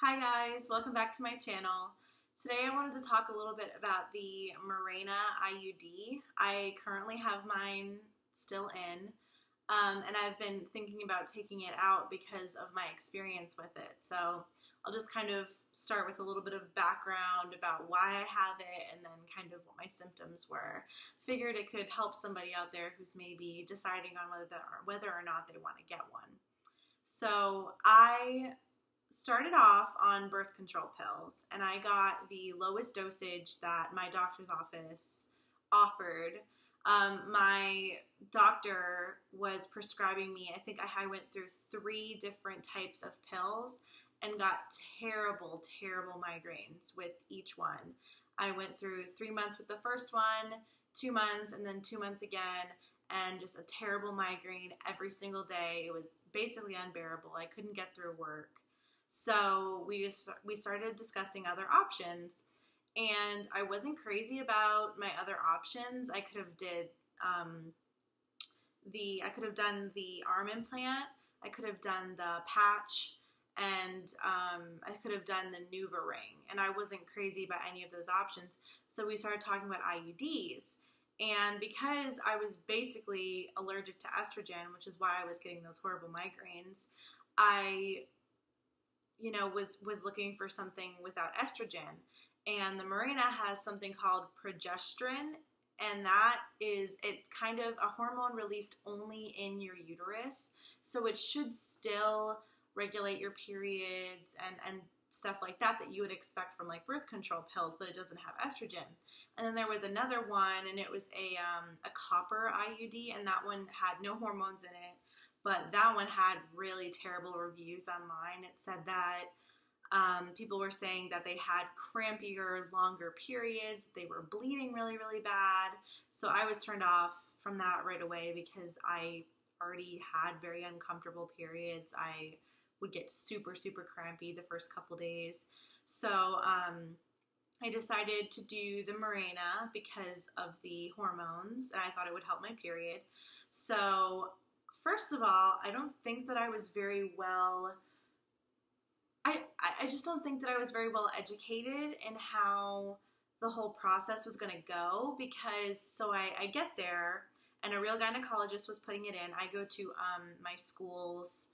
Hi guys, welcome back to my channel. Today I wanted to talk a little bit about the Mirena IUD. I currently have mine still in, and I've been thinking about taking it out because of my experience with it. So I'll just kind of start with a little bit of background about why I have it and then kind of what my symptoms were. Figured it could help somebody out there who's maybe deciding on whether or not they want to get one. So I started off on birth control pills, and I got the lowest dosage that my doctor's office offered. My doctor was prescribing me, I think I went through 3 different types of pills and got terrible migraines with each one. I went through 3 months with the first one, 2 months, and then 2 months again, and just a terrible migraine every single day. It was basically unbearable. I couldn't get through work. So we started discussing other options, and I wasn't crazy about my other options. I could have done the arm implant, I could have done the patch, and I could have done the NuvaRing, and I wasn't crazy about any of those options. So we started talking about IUDs, and because I was basically allergic to estrogen, which is why I was getting those horrible migraines, I was looking for something without estrogen. And the Mirena has something called progesterone, and it's kind of a hormone released only in your uterus. So it should still regulate your periods and stuff like that you would expect from like birth control pills, but it doesn't have estrogen. And then there was another one, and it was a copper IUD, and that one had no hormones in it. But that one had really terrible reviews online. It said that people were saying that they had crampier, longer periods. They were bleeding really bad. So I was turned off from that right away because I already had very uncomfortable periods. I would get super crampy the first couple days. So I decided to do the Mirena because of the hormones, and I thought it would help my period. So first of all, I don't think that I was very well, I just don't think that I was very well educated in how the whole process was going to go, because so I get there, and a real gynecologist was putting it in. I go to my school's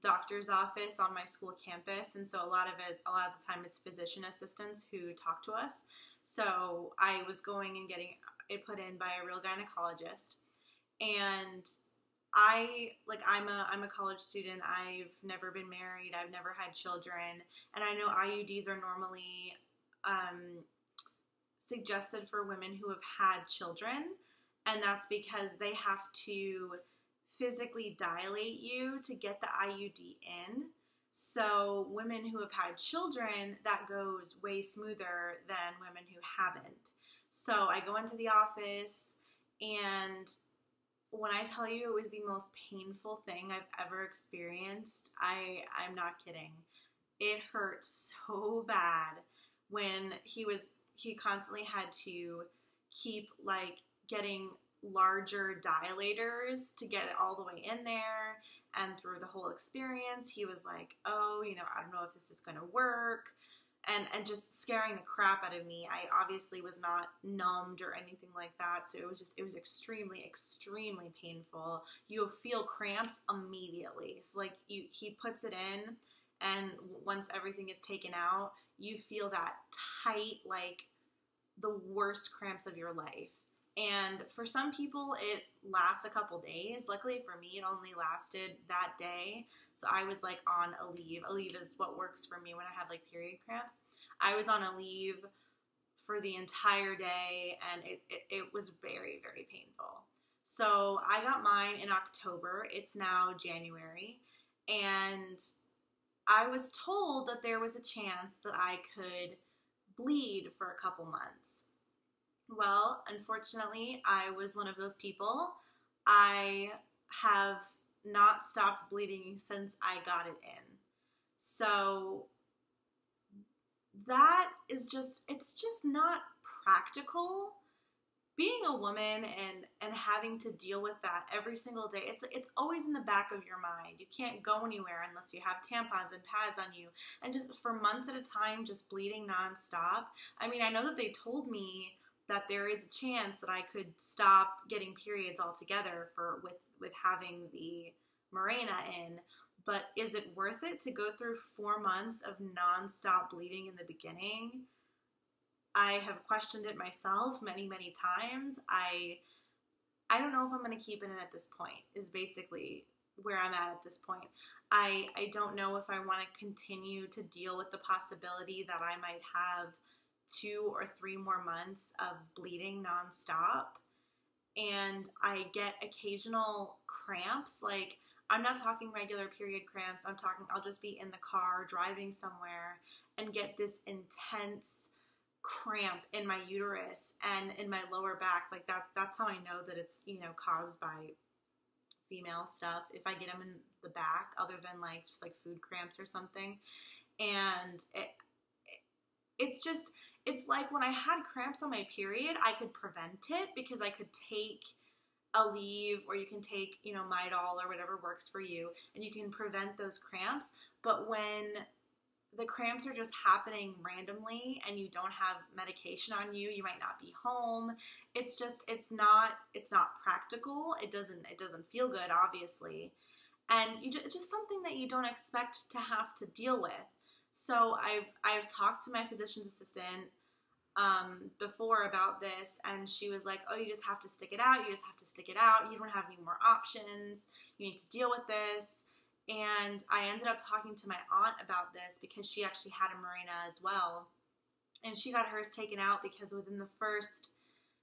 doctor's office on my school campus, and so a lot of the time it's physician assistants who talk to us. So I was going and getting it put in by a real gynecologist, and I'm a college student. I've never been married. I've never had children. And I know IUDs are normally suggested for women who have had children. And that's because they have to physically dilate you to get the IUD in. So women who have had children, that goes way smoother than women who haven't. So I go into the office, and when I tell you it was the most painful thing I've ever experienced, I'm not kidding. It hurt so bad when he constantly had to keep like getting larger dilators to get it all the way in there. And through the whole experience, he was like, oh, I don't know if this is going to work. And just scaring the crap out of me. I obviously was not numbed or anything like that, so it was extremely painful. You'll feel cramps immediately. So like he puts it in, and once everything is taken out, you feel that tight, like the worst cramps of your life. And for some people, it lasts a couple days. Luckily for me, it only lasted that day. So I was like on Aleve. Aleve is what works for me when I have like period cramps. I was on Aleve for the entire day, and it was very painful. So I got mine in October. It's now January. And I was told that there was a chance that I could bleed for a couple months. Well, unfortunately, I was one of those people. I have not stopped bleeding since I got it in. So that is it's just not practical, being a woman and having to deal with that every single day, it's always in the back of your mind. You can't go anywhere unless you have tampons and pads on you, and just for months at a time, just bleeding nonstop. I mean, I know that they told me that there is a chance that I could stop getting periods altogether with having the Mirena in, but is it worth it to go through 4 months of nonstop bleeding in the beginning? I have questioned it myself many, many times. I don't know if I'm going to keep it in at this point, is basically where I'm at this point. I don't know if I want to continue to deal with the possibility that I might have 2 or 3 more months of bleeding nonstop. And I get occasional cramps. Like, I'm not talking regular period cramps. I'm talking, I'll just be in the car driving somewhere and get this intense cramp in my uterus and in my lower back. Like, that's how I know that it's, you know, caused by female stuff, if I get them in the back, other than like just like food cramps or something. And it's like when I had cramps on my period, I could prevent it because I could take Aleve, or you can take, you know, Midol or whatever works for you, and you can prevent those cramps. But when the cramps are just happening randomly and you don't have medication on you, you might not be home. It's not practical. It doesn't feel good, obviously. And it's just something that you don't expect to have to deal with. So I've talked to my physician's assistant before about this, and she was like, oh, you just have to stick it out. You just have to stick it out. You don't have any more options. You need to deal with this. And I ended up talking to my aunt about this because she actually had a Mirena as well. And she got hers taken out because within the first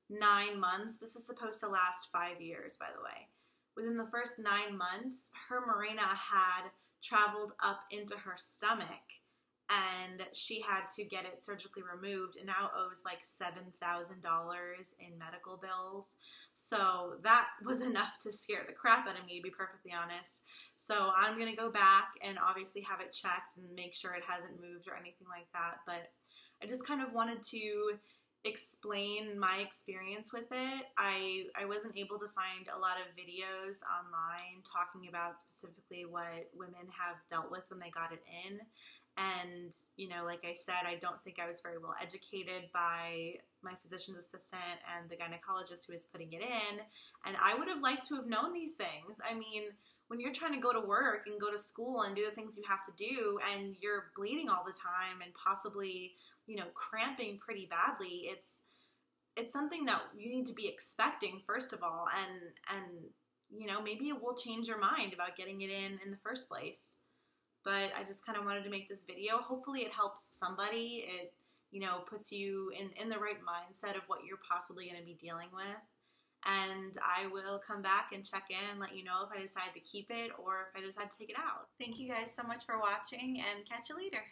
9 months, this is supposed to last 5 years, by the way. Within the first 9 months, her Mirena had traveled up into her stomach, and she had to get it surgically removed, and now owes like $7,000 in medical bills. So that was enough to scare the crap out of me, to be perfectly honest. So I'm going to go back and obviously have it checked and make sure it hasn't moved or anything like that. But I just kind of wanted to explain my experience with it. I wasn't able to find a lot of videos online talking about specifically what women have dealt with when they got it in. And, you know, like I said, I don't think I was very well educated by my physician's assistant and the gynecologist who was putting it in. And I would have liked to have known these things. I mean, when you're trying to go to work and go to school and do the things you have to do, and you're bleeding all the time and possibly, you know, cramping pretty badly, it's something that you need to be expecting, first of all. And you know, maybe it will change your mind about getting it in the first place. But I just kind of wanted to make this video. Hopefully it helps somebody. It, you know, puts you in the right mindset of what you're possibly going to be dealing with. And I will come back and check in and let you know if I decide to keep it or if I decide to take it out. Thank you guys so much for watching, and catch you later.